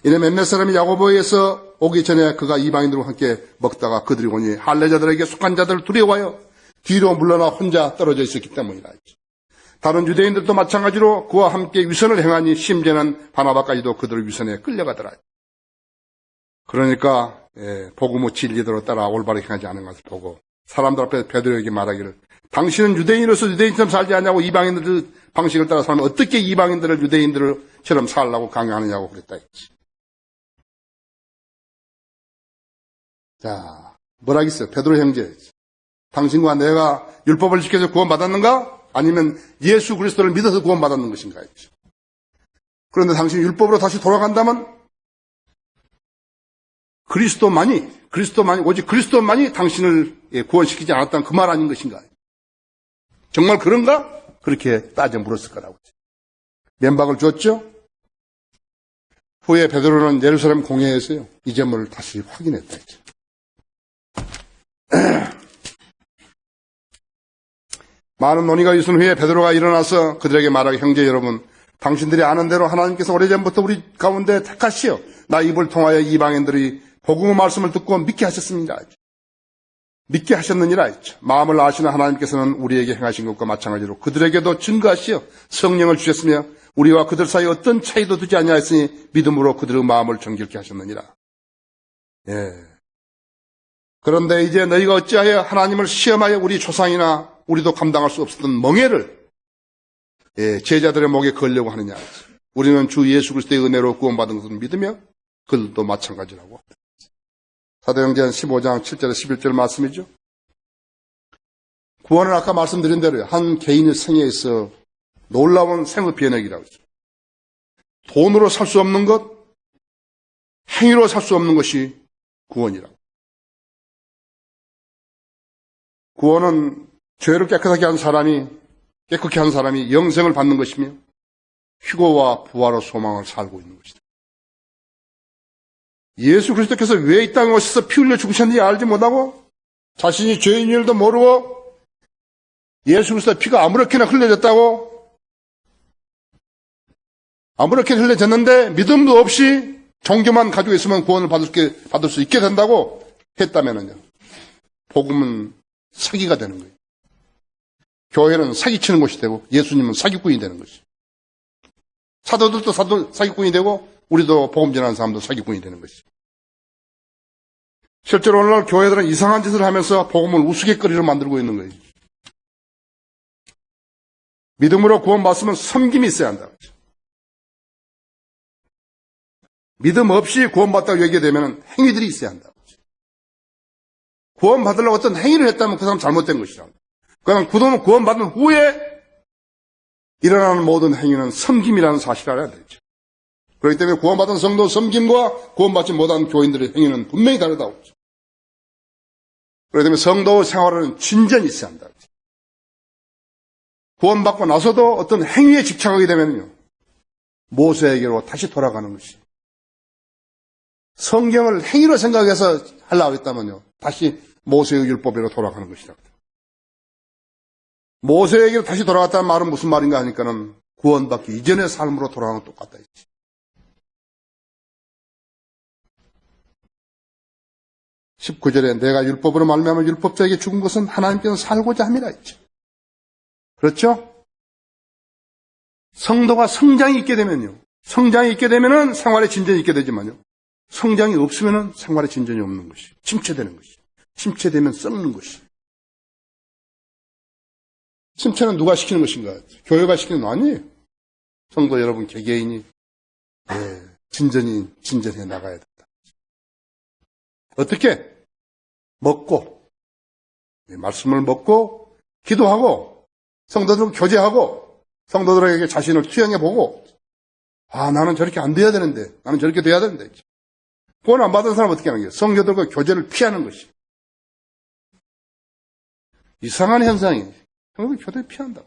S1: 이는 몇몇 사람이 야고보에서 오기 전에 그가 이방인들과 함께 먹다가 그들이 오니 할례자들에게 속한 자들을 두려워하여 뒤로 물러나 혼자 떨어져 있었기 때문이라. 다른 유대인들도 마찬가지로 그와 함께 위선을 행하니 심지어는 바나바까지도 그들의 위선에 끌려가더라. 그러니까 복음의 진리대로 따라 올바르게 행하지 않은 것을 보고 사람들 앞에 베드로에게 말하기를 당신은 유대인으로서 유대인처럼 살지 않냐고 이방인들 방식을 따라 살면 어떻게 이방인들을 유대인들처럼 살라고 강요하느냐고 그랬다 했지. 자, 뭐라겠어요? 베드로 형제. 당신과 내가 율법을 지켜서 구원받았는가? 아니면 예수 그리스도를 믿어서 구원받았는 것인가 했죠. 그런데 당신이 율법으로 다시 돌아간다면 그리스도만이 오직 그리스도만이 당신을 구원시키지 않았다는 그 말 아닌 것인가? 정말 그런가? 그렇게 따져 물었을 거라고. 면박을 줬죠. 후에 베드로는 예루살렘 공회에서요 이 점을 다시 확인했다 했죠. 많은 논의가 있은 후에 베드로가 일어나서 그들에게 말하기 형제 여러분 당신들이 아는 대로 하나님께서 오래전부터 우리 가운데 택하시어 나 입을 통하여 이방인들이 복음의 말씀을 듣고 믿게 하셨습니다. 믿게 하셨느니라 했죠. 마음을 아시는 하나님께서는 우리에게 행하신 것과 마찬가지로 그들에게도 증거하시어 성령을 주셨으며 우리와 그들 사이에 어떤 차이도 두지 아니하였으니 믿음으로 그들의 마음을 정결케 하셨느니라. 그런데 이제 너희가 어찌하여 하나님을 시험하여 우리 조상이나 우리도 감당할 수 없었던 멍해를 제자들의 목에 걸려고 하느냐. 우리는 주 예수 그리스도의 은혜로 구원받은 것을 믿으며 그들도 마찬가지라고. 사도행전 15장 7절에 11절 말씀이죠. 구원은 아까 말씀드린 대로 한 개인의 생애에 있어 놀라운 생의 변혁이라고 했죠. 돈으로 살 수 없는 것, 행위로 살 수 없는 것이 구원이라고. 구원은 죄를 깨끗하게 한 사람이 영생을 받는 것이며 휴거와 부활의 소망을 살고 있는 것이다. 예수 그리스도께서 왜 이 땅에 오셔서 피 흘려 죽으셨는지 알지 못하고 자신이 죄인 일도 모르고 예수 그리스도의 피가 아무렇게나 흘려졌다고 아무렇게나 흘려졌는데 믿음도 없이 종교만 가지고 있으면 구원을 받을 수 있게 된다고 했다면요. 복음은 사기가 되는 거예요. 교회는 사기치는 곳이 되고 예수님은 사기꾼이 되는 것이죠. 사도들도 사기꾼이 되고 우리도 복음 전하는 사람도 사기꾼이 되는 것이죠. 실제로 오늘날 교회들은 이상한 짓을 하면서 복음을 우스갯거리로 만들고 있는 거예요. 믿음으로 구원받으면 섬김이 있어야 한다. 믿음 없이 구원받다고 얘기되면 행위들이 있어야 한다. 구원받으려고 어떤 행위를 했다면 그 사람 잘못된 것이라. 그냥 구원받은 후에 일어나는 모든 행위는 섬김이라는 사실을 알아야 되죠. 그렇기 때문에 구원받은 성도 섬김과 구원받지 못한 교인들의 행위는 분명히 다르다고 하죠. 그렇기 때문에 성도의 생활에는 진전이 있어야 한다. 구원받고 나서도 어떤 행위에 집착하게 되면요. 모세에게로 다시 돌아가는 것이. 성경을 행위로 생각해서 하려고 했다면요. 다시 모세의 율법으로 돌아가는 것이다. 모세에게로 다시 돌아갔다는 말은 무슨 말인가 하니까는 구원받기 이전의 삶으로 돌아가는 것 똑같다 했지. (19절에) 내가 율법으로 말미암아 율법자에게 죽은 것은 하나님께서 살고자 함이라 했죠. 그렇죠? 성도가 성장이 있게 되면요. 성장이 있게 되면은 생활에 진전이 있게 되지만요. 성장이 없으면은 생활에 진전이 없는 것이. 침체되는 것이. 침체되면 썩는 것이. 침체는 누가 시키는 것인가? 교회가 시키는 거 아니에요. 성도 여러분 개개인이 진전해 나가야 된다. 어떻게? 먹고 말씀을 먹고 기도하고 성도들과 교제하고 성도들에게 자신을 투영해보고 나는 저렇게 안 돼야 되는데 나는 저렇게 돼야 되는데 구원 안 받은 사람은 어떻게 하는 거예요? 성도들과 교제를 피하는 것이 이상한 현상이에요. 성도들 교제를 피한다.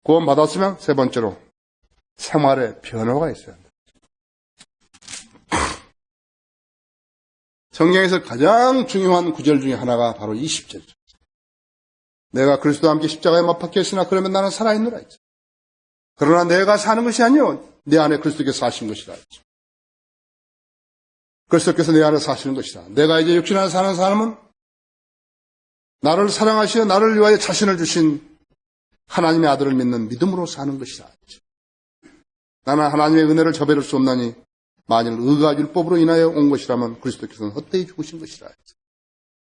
S1: 구원 받았으면 세 번째로 생활에 변화가 있어야 한다. 성경에서 가장 중요한 구절 중에 하나가 바로 이 10절이죠. 내가 그리스도와 함께 십자가에 못 박혔으나 그러면 나는 살아있노라 했죠. 그러나 내가 사는 것이 아니요 내 안에 그리스도께서 사신 것이라 했죠. 그리스도께서 내 안에 사시는 것이라. 내가 이제 육신 안에 사는 사람은 나를 사랑하시어 나를 위하여 자신을 주신 하나님의 아들을 믿는 믿음으로 사는 것이라 했죠. 나는 하나님의 은혜를 저버릴 수 없나니 만일 의가 율법으로 인하여 온 것이라면 그리스도께서는 헛되이 죽으신 것이라 했죠.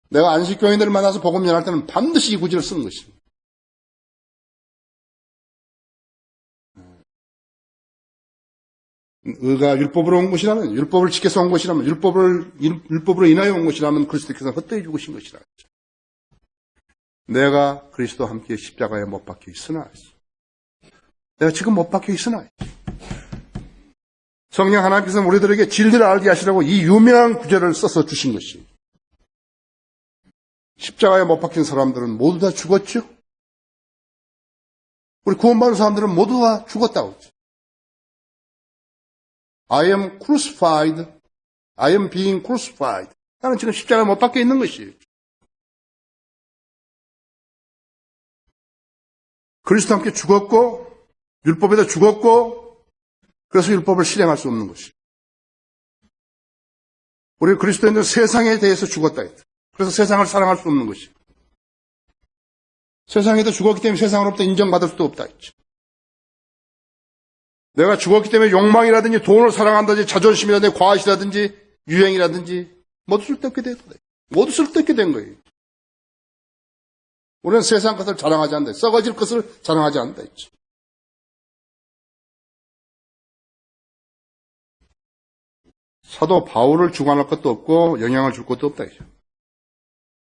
S1: 내가 안식교인들을 만나서 복음 전할 때는 반드시 이 구절을 쓰는 것입니다. 의가 율법으로 온 것이라면, 율법을 지켜서 온 것이라면, 율법으로 인하여 온 것이라면 그리스도께서는 헛되이 죽으신 것이라 했죠. 내가 그리스도와 함께 십자가에 못 박혀 있으나 했죠. 내가 지금 못 박혀 있으나 했죠. 성령 하나님께서는 우리들에게 진리를 알게 하시라고 이 유명한 구절을 써서 주신 것이. 십자가에 못 박힌 사람들은 모두 다 죽었죠? 우리 구원받은 사람들은 모두 다 죽었다고 했죠. I am crucified. I am being crucified. 나는 지금 십자가에 못 박혀 있는 것이에요. 그리스도와 함께 죽었고, 율법에다 죽었고, 그래서 율법을 실행할 수 없는 것이에요. 우리 그리스도인들은 세상에 대해서 죽었다 했다. 그래서 세상을 사랑할 수 없는 것이에요. 세상에도 죽었기 때문에 세상으로부터 인정받을 수도 없다 했죠. 내가 죽었기 때문에 욕망이라든지 돈을 사랑한다든지 자존심이라든지 과시라든지 유행이라든지 모두 쓸데없게 됐다. 모두 쓸데없게 된 거예요. 우리는 세상 것을 자랑하지 않는다. 썩어질 것을 자랑하지 않는다 했죠. 사도 바울을 주관할 것도 없고 영향을 줄 것도 없다 했죠.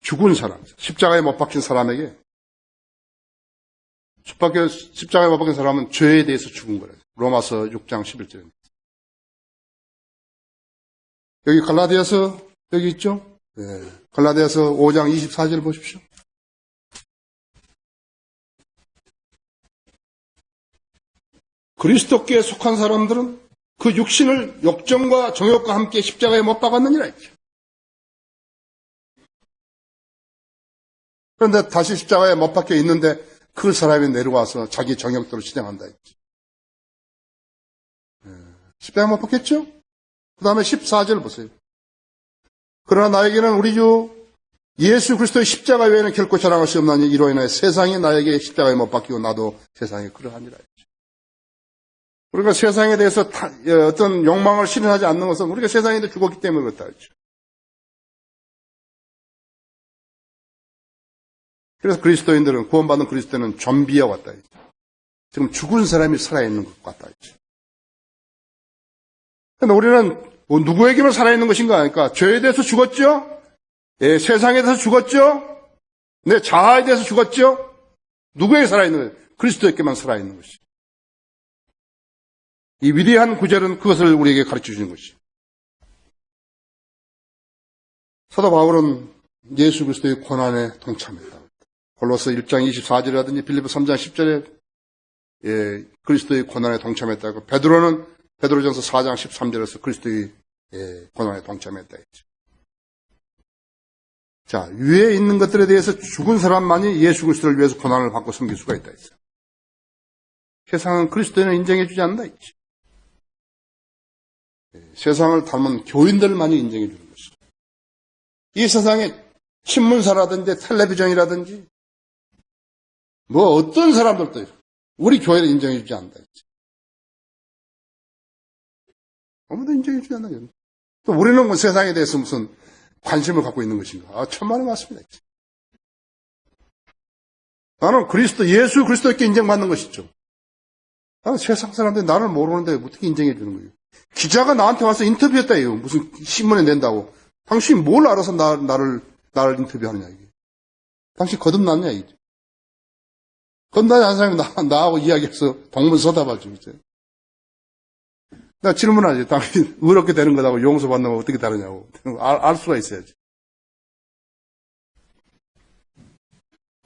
S1: 죽은 사람, 십자가에 못 박힌 사람에게 십자가에 못 박힌 사람은 죄에 대해서 죽은 거래요. 로마서 6장 11절입니다. 여기 갈라디아서 여기 있죠? 네. 갈라디아서 5장 24절 보십시오. 그리스도께 속한 사람들은 그 육신을 욕정과 정욕과 함께 십자가에 못 박았느니라 했죠. 그런데 다시 십자가에 못 박혀 있는데 그 사람이 내려와서 자기 정욕대로 실행한다 했죠. 십자가에 못 박혔죠? 그 다음에 14절 보세요. 그러나 나에게는 우리 주 예수 그리스도의 십자가 외에는 결코 자랑할 수 없나니 이로 인하여 세상이 나에게 십자가에 못 박히고 나도 세상에 그러하니라 했죠. 우리가 세상에 대해서 어떤 욕망을 실현하지 않는 것은 우리가 세상에 죽었기 때문에 그렇다 했죠. 그래서 그리스도인들은, 구원받은 그리스도인은 좀비와 같다 했죠. 지금 죽은 사람이 살아있는 것 같다 했죠. 근데 우리는 누구에게만 살아있는 것인가 하니까 죄에 대해서 죽었죠? 예, 세상에 대해서 죽었죠? 내 자아에 대해서 죽었죠? 누구에게 살아있는 거예요? 그리스도에게만 살아있는 것이죠. 이 위대한 구절은 그것을 우리에게 가르쳐 주는 것이죠. 사도 바울은 예수 그리스도의 고난에 동참했다. 골로새 1장 24절이라든지 빌립보 3장 10절에 예, 그리스도의 고난에 동참했다고. 베드로는 베드로전서 4장 13절에서 그리스도의 고난에 동참했다 했죠. 자, 위에 있는 것들에 대해서 죽은 사람만이 예수 그리스도를 위해서 고난을 받고 섬길 수가 있다 했어요. 세상은 그리스도인을 인정해 주지 않는다 했죠. 세상을 닮은 교인들만이 인정해 주는 것이죠. 이 세상에 신문사라든지 텔레비전이라든지 뭐 어떤 사람들도 우리 교회를 인정해 주지 않는다 했죠. 아무도 인정해 주지 않는다. 또 우리는 뭐 세상에 대해서 무슨 관심을 갖고 있는 것인가. 천만에 맞습니다. 나는 예수 그리스도께 인정받는 것이죠. 나는 세상 사람들이 나를 모르는데 어떻게 인정해 주는 거예요. 기자가 나한테 와서 인터뷰했다 해요. 무슨 신문에 낸다고. 당신이 뭘 알아서 나를 인터뷰하느냐 이게. 당신 거듭났냐 이게. 거듭나지 않은 사람이 나하고 이야기해서 동문서답하죠. 이제. 나 질문하지. 당신 의롭게 되는 거하고 용서받는 거 어떻게 다르냐고. 알 수가 있어야지.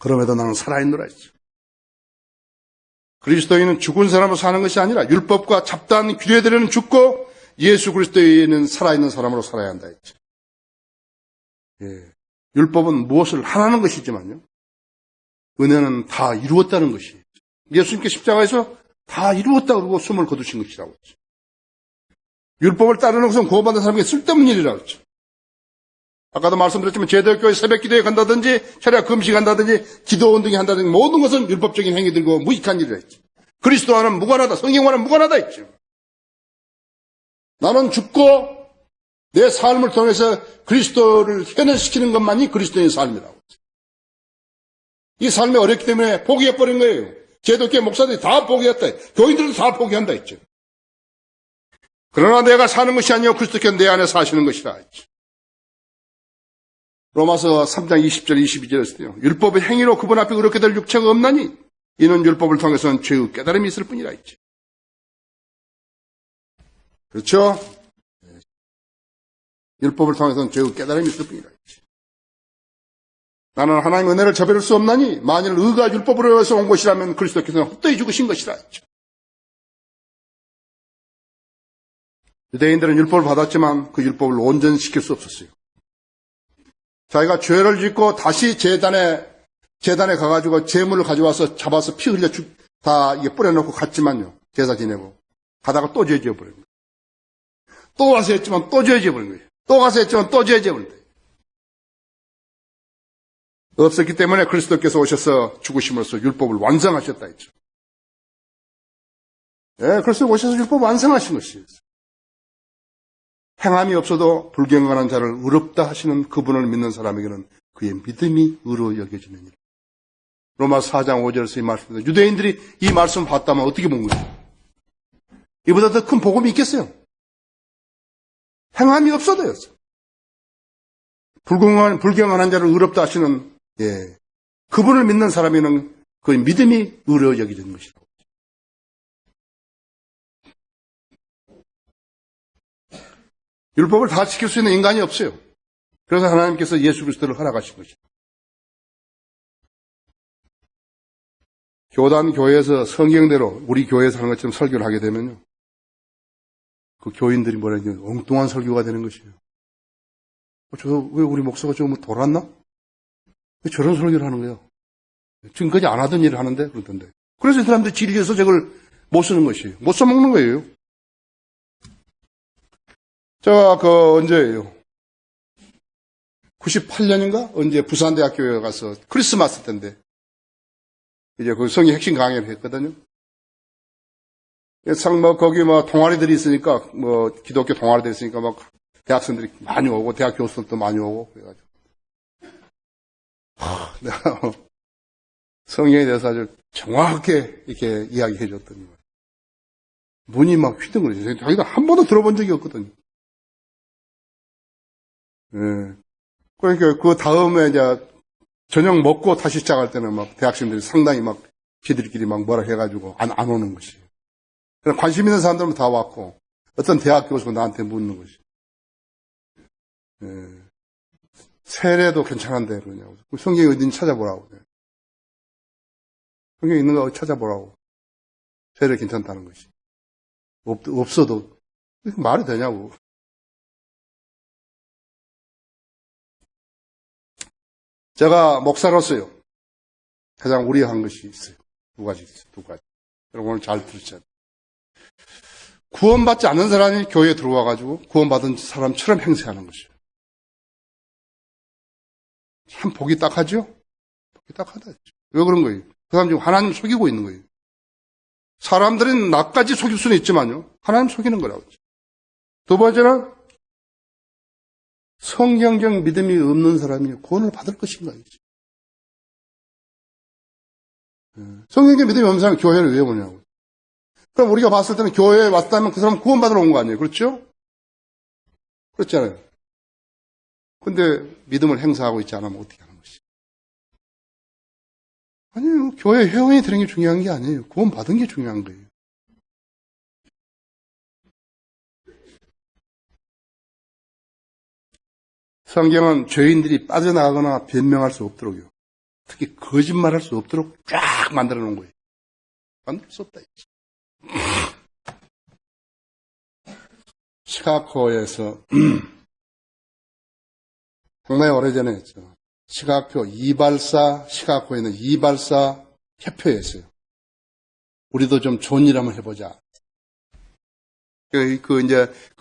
S1: 그럼에도 나는 살아있노라 했죠. 그리스도인은 죽은 사람으로 사는 것이 아니라 율법과 잡다한 규례대로는 죽고 예수 그리스도인은 살아있는 사람으로 살아야 한다 했죠. 예. 율법은 무엇을 하라는 것이지만요. 은혜는 다 이루었다는 것이. 예수님께 십자가에서 다 이루었다 그러고 숨을 거두신 것이라고 했죠. 율법을 따르는 것은 구원받은 사람에게 쓸데없는 일이라고 했죠. 아까도 말씀드렸지만 제대교회 새벽 기도에 간다든지 철야 금식한다든지 기도 운동에 한다든지 모든 것은 율법적인 행위들고 무익한 일이라 했죠. 그리스도와는 무관하다. 성경과는 무관하다 했죠. 나는 죽고 내 삶을 통해서 그리스도를 현현시키는 것만이 그리스도의 삶이라고 했죠. 이 삶이 어렵기 때문에 포기해버린 거예요. 제도교회 목사들이 다 포기했다. 교인들도 다 포기한다 했죠. 그러나 내가 사는 것이 아니요 그리스도께서 내 안에 사시는 것이라 했죠. 로마서 3장 20절 22절에서요. 율법의 행위로 그분 앞에 그렇게 될 육체가 없나니 이는 율법을 통해서는 죄의 깨달음이 있을 뿐이라 했죠. 그렇죠? 율법을 통해서는 죄의 깨달음이 있을 뿐이라 했죠. 나는 하나님의 은혜를 저버릴 수 없나니 만일 의가 율법으로 해서 온 것이라면 그리스도께서는 헛되이 죽으신 것이라 했죠. 유대인들은 율법을 받았지만 그 율법을 온전히 지킬 수 없었어요. 자기가 죄를 짓고 다시 제단에 가가지고 제물을 가져와서 잡아서 피 흘려 다 이게 뿌려놓고 갔지만요. 제사 지내고. 가다가 또 죄 지어버린 거예요. 또 와서 했지만 또 죄 지어버린 거예요. 또 와서 했지만 또 죄 지어버린 거예요. 없었기 때문에 그리스도께서 오셔서 죽으심으로써 율법을 완성하셨다 했죠. 예, 그래서 오셔서 율법을 완성하신 것이에요. 행함이 없어도 불경건한 자를 의롭다 하시는 그분을 믿는 사람에게는 그의 믿음이 의로 여겨지는 일. 로마서 4장 5절에서 이 말씀입니다. 유대인들이 이 말씀을 봤다면 어떻게 본 거예요? 이보다 더 큰 복음이 있겠어요? 행함이 없어도요. 불경건한 자를 의롭다 하시는 그분을 믿는 사람에게는 그의 믿음이 의로 여겨지는 것이라고. 율법을 다 지킬 수 있는 인간이 없어요. 그래서 하나님께서 예수 그리스도를 허락하신 것이죠. 교단 교회에서 성경대로 우리 교회에서 하는 것처럼 설교를 하게 되면요. 그 교인들이 뭐라냐 엉뚱한 설교가 되는 것이에요. 왜 우리 목사가 좀 돌았나? 왜 저런 설교를 하는 거예요? 지금까지 안 하던 일을 하는데 그러던데. 그래서 이 사람들이 질려서 저걸 못 쓰는 것이에요. 못 써먹는 거예요. 제가 언제예요? 98년인가? 언제 부산대학교에 가서 크리스마스 때인데 이제 그 성의 핵심 강의를 했거든요. 거기 동아리들이 있으니까 기독교 동아리들이 있으니까 대학생들이 많이 오고 대학 교수들도 많이 오고 그래가지고 내가 성경에 대해서 아주 정확하게 이렇게 이야기해 줬더니 눈이 막 휘둥그러져요. 자기가 한 번도 들어본 적이 없거든요. 예. 그러니까 그 다음에 이제 저녁 먹고 다시 시작할 때는 대학생들이 상당히 지들끼리 뭐라 해가지고 안 오는 것이. 그냥 관심 있는 사람들은 다 왔고 어떤 대학 교수가 나한테 묻는 것이. 예. 세례도 괜찮은데 그러냐고. 성경이 어딘지 찾아보라고. 성경에 있는 거 찾아보라고. 세례 괜찮다는 것이. 없어도 말이 되냐고. 제가 목사로서요. 가장 우려한 것이 있어요. 두 가지 있어요. 두 가지. 여러분 오늘 잘 들으셔야 돼요. 구원받지 않는 사람이 교회에 들어와가지고 구원받은 사람처럼 행세하는 것이에요. 참 보기 딱하죠? 보기 딱하다. 왜 그런 거예요? 그 사람 지금 하나님 속이고 있는 거예요. 사람들은 나까지 속일 수는 있지만요. 하나님 속이는 거라고. 두 번째는 성경적 믿음이 없는 사람이 구원을 받을 것인가. 성경적 믿음이 없는 사람이 교회를 왜 오냐고. 그럼 우리가 봤을 때는 교회에 왔다면 그 사람 구원받으러 온 거 아니에요. 그렇죠? 그렇잖아요. 근데 믿음을 행사하고 있지 않으면 어떻게 하는 것이? 아니요. 교회 회원이 되는 게 중요한 게 아니에요. 구원받은 게 중요한 거예요. 성경은 죄인들이 빠져나가거나 변명할 수 없도록요. 특히 거짓말할 수 없도록 쫙 만들어 놓은 거예요. 만들 수 없다. 시카고에서 상당히 오래전에 했죠. 시카고에 있는 이발사 협회였어요. 우리도 좀 좋은 일 한번 해보자. 그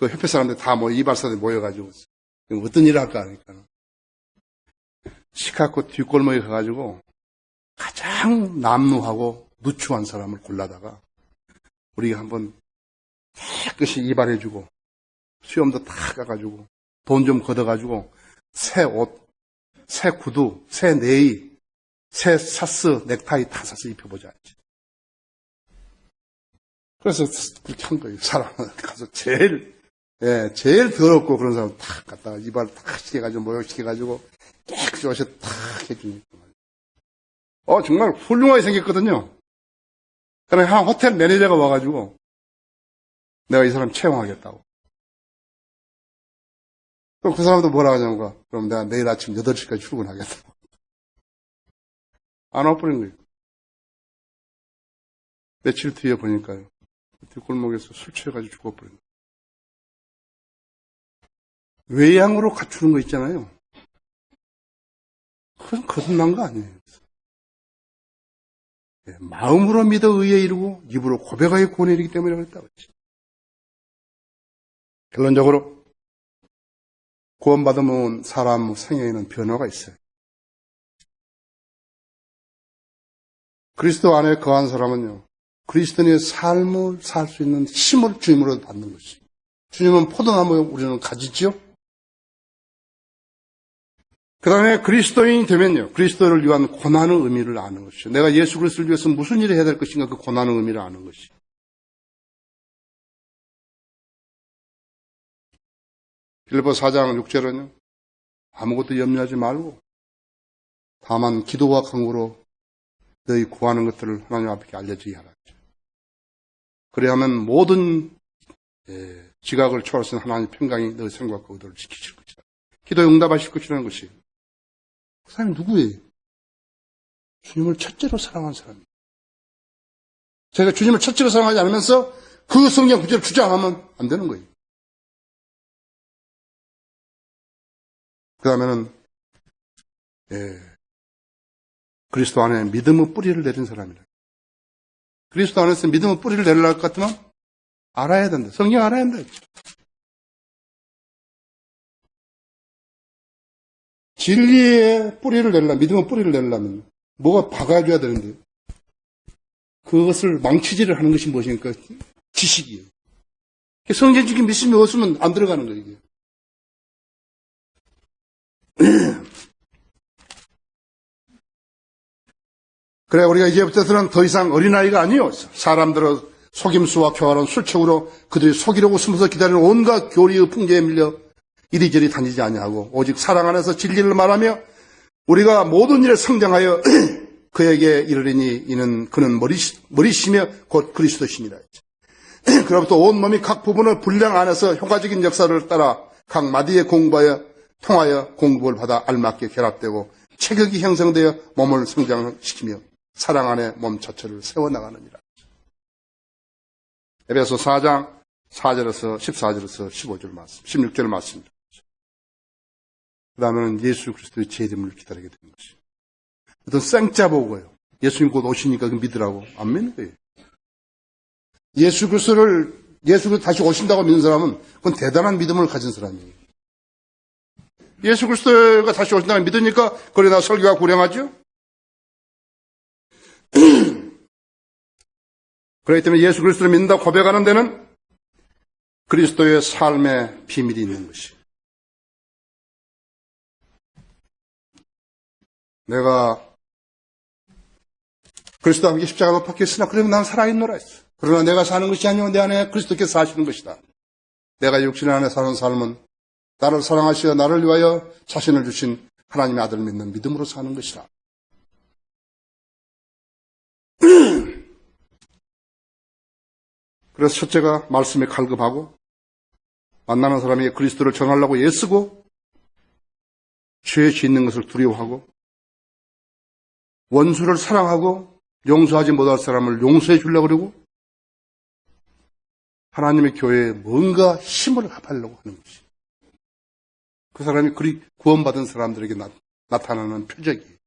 S1: 협회 사람들 다 이발사들 모여가지고, 어떤 일을 할까 하니까. 시카고 뒷골목에 가가지고, 가장 남루하고 누추한 사람을 골라다가, 우리가 한번 깨끗이 이발해주고, 수염도 다 깎아주고, 돈 좀 걷어가지고, 새 옷, 새 구두, 새 네이, 새 샤스, 넥타이 다 사서 입혀보자. 그래서 그렇게 한 거예요. 사람 가서 제일 더럽고 그런 사람 탁 갖다가 이발 탁 시켜가지고 모욕시켜가지고 깨끗이 옷에 탁 해주니까. 정말 훌륭하게 생겼거든요. 그러나 한 호텔 매니저가 와가지고 내가 이 사람 채용하겠다고. 그럼 그 사람도 뭐라 하냐고. 그럼 내가 내일 아침 8시까지 출근하겠다고. 안 와버린 거예요. 며칠 뒤에 보니까요. 뒷골목에서 술 취해가지고 죽어버린 거예요. 외양으로 갖추는 거 있잖아요. 그건 거듭난 거 아니에요. 마음으로 믿어 의에 이르고 입으로 고백하여 구원에 이르기 때문에 그랬다고 했지. 결론적으로 구원받으면 사람 생애에는 변화가 있어요. 그리스도 안에 거한 사람은요, 그리스도인의 삶을 살 수 있는 힘을 주님으로 받는 것이. 주님은 포도나무, 우리는 가지지요? 그 다음에 그리스도인이 되면요, 그리스도를 위한 고난의 의미를 아는 것이죠. 내가 예수 그리스도를 위해서 무슨 일을 해야 될 것인가, 그 고난의 의미를 아는 것이. 빌립보 4장 6절은요, 아무것도 염려하지 말고, 다만 기도와 간구로 너희 구하는 것들을 하나님 앞에 알려주게 하라. 그래야만 모든 지각을 초월하신 하나님의 평강이 너희 생각과 의도를 지키실 것이다. 기도에 응답하실 것이라는 것이. 그 사람이 누구예요? 주님을 첫째로 사랑한 사람이에요. 제가 주님을 첫째로 사랑하지 않으면서 그 성경 구절을 주장하면 안 되는 거예요. 그 다음에는 그리스도 안에 믿음의 뿌리를 내린 사람이라. 그리스도 안에서 믿음의 뿌리를 내리려고 할 것 같으면 알아야 된다. 성경 알아야 된다. 진리의 뿌리를 내려면, 믿음의 뿌리를 내려면 뭐가 박아줘야 되는데 그것을 망치질을 하는 것이 무엇입니까? 지식이에요. 성경적인 믿음이 없으면 안 들어가는 거예요. 이게. 그래, 우리가 이제부터는 더 이상 어린아이가 아니요. 사람들의 속임수와 교활한 술책으로 그들이 속이려고 숨어서 기다리는 온갖 교리의 풍조에 밀려 이리저리 다니지 아니하고 오직 사랑 안에서 진리를 말하며 우리가 모든 일에 성장하여 그에게 이르리니 그는 머리시며 곧 그리스도시니라. 그로부터 온 몸이 각 부분의 분량 안에서 효과적인 역사를 따라 각 마디에 통하여 공급을 받아 알맞게 결합되고 체격이 형성되어 몸을 성장시키며 사랑 안에 몸 자체를 세워나가느니라. 에베소 4장 4절에서 14절에서 15절 말씀, 16절 말씀입니다. 그 다음에는 예수 그리스도의 재림을 기다리게 되는 것이. 어떤 생짜 보고요. 예수님 곧 오시니까 그 믿으라고 안 믿는 거예요. 예수 그리스도 다시 오신다고 믿는 사람은 그건 대단한 믿음을 가진 사람이에요. 예수 그리스도가 다시 오신다고 믿으니까 그러나 설교가 불행하죠? 그렇기 때문에 예수 그리스도를 믿는다고 고백하는 데는 그리스도의 삶의 비밀이 있는 것이. 내가 그리스도와 함께 십자가로 박혔으나 그러면 난 살아있노라 했어. 그러나 내가 사는 것이 아니오 내 안에 그리스도께서 사시는 것이다. 내가 육신 안에 사는 삶은 나를 사랑하시어 나를 위하여 자신을 주신 하나님의 아들을 믿는 믿음으로 사는 것이다. 그래서 첫째가 말씀에 갈급하고 만나는 사람에게 그리스도를 전하려고 애쓰고 죄 짓는 것을 두려워하고 원수를 사랑하고 용서하지 못할 사람을 용서해 주려고 그러고 하나님의 교회에 뭔가 힘을 합하려고 하는 것이. 그 사람이 그리 구원받은 사람들에게 나타나는 표적이에요.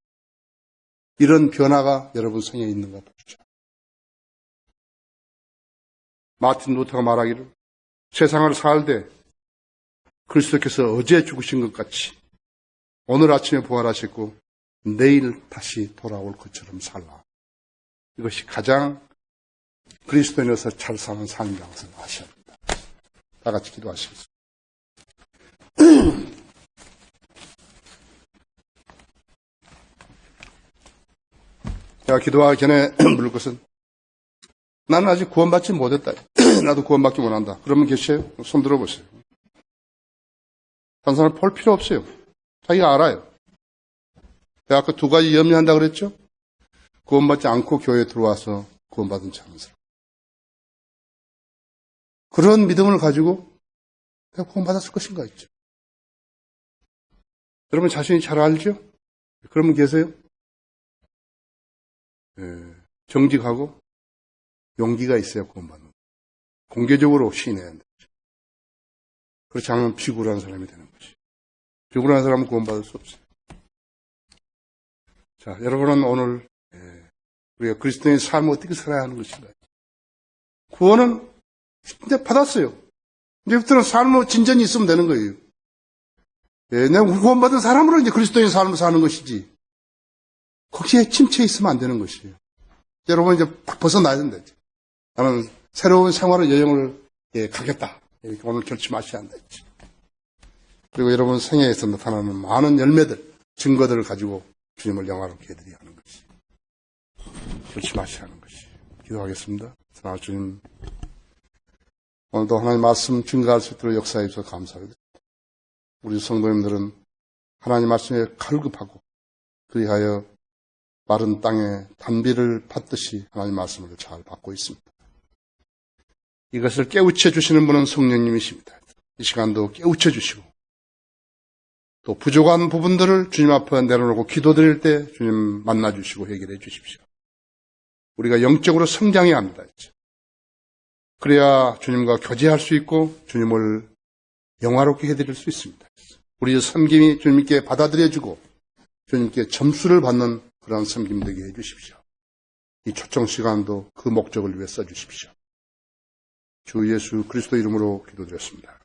S1: 이런 변화가 여러분 성에 있는가 보시죠. 마틴 루터가 말하기를 세상을 살되 그리스도께서 어제 죽으신 것 같이 오늘 아침에 부활하셨고 내일 다시 돌아올 것처럼 살라. 이것이 가장 그리스도인으로서 잘 사는 삶이라고 생각하셔야 합니다. 다 같이 기도하시겠습니다. 제가 기도하기 전에 물을 것은 나는 아직 구원받지 못했다. 나도 구원받기 원한다. 그러면 계세요? 손 들어보세요. 한 사람 볼 필요 없어요. 자기가 알아요. 제가 아까 두 가지 염려한다 그랬죠? 구원받지 않고 교회에 들어와서 구원받은 지 않은 사람. 그런 믿음을 가지고 내가 구원받았을 것인가 있죠. 여러분 자신이 잘 알죠? 그러면 계세요? 정직하고 용기가 있어야 구원받는 거예요. 공개적으로 시인해야 한다. 그렇지 않으면 비굴한 사람이 되는 것이. 비굴한 사람은 구원받을 수 없어요. 자, 여러분은 오늘 우리가 그리스도인의 삶을 어떻게 살아야 하는 것인가. 구원은 이제 받았어요. 이제부터는 삶의 진전이 있으면 되는 거예요. 내가 구원받은 사람으로 이제 그리스도인의 삶을 사는 것이지. 거기에 침체해 있으면 안 되는 것이에요. 여러분 이제 딱 벗어나야 된다. 나는 새로운 생활의 여행을 가겠다. 이렇게 오늘 결심하셔야 한다. 그리고 여러분 생애에서 나타나는 많은 열매들, 증거들을 가지고 주님을 영화롭게 해드려야 하는 것이. 결심하셔야 하는 것이. 기도하겠습니다. 사랑하는 주님, 오늘도 하나님 말씀 증거할 수 있도록 역사해 주셔서 감사합니다. 우리 성도님들은 하나님 말씀에 갈급하고 그리하여 마른 땅에 단비를 받듯이 하나님 말씀을 잘 받고 있습니다. 이것을 깨우쳐 주시는 분은 성령님이십니다. 이 시간도 깨우쳐 주시고 또 부족한 부분들을 주님 앞에 내려놓고 기도드릴 때 주님 만나주시고 해결해 주십시오. 우리가 영적으로 성장해야 합니다. 그래야 주님과 교제할 수 있고 주님을 영화롭게 해드릴 수 있습니다. 우리의 섬김이 주님께 받아들여지고 주님께 점수를 받는 그러한 섬김 되게 해주십시오. 이 초청 시간도 그 목적을 위해 써주십시오. 주 예수 그리스도 이름으로 기도드렸습니다.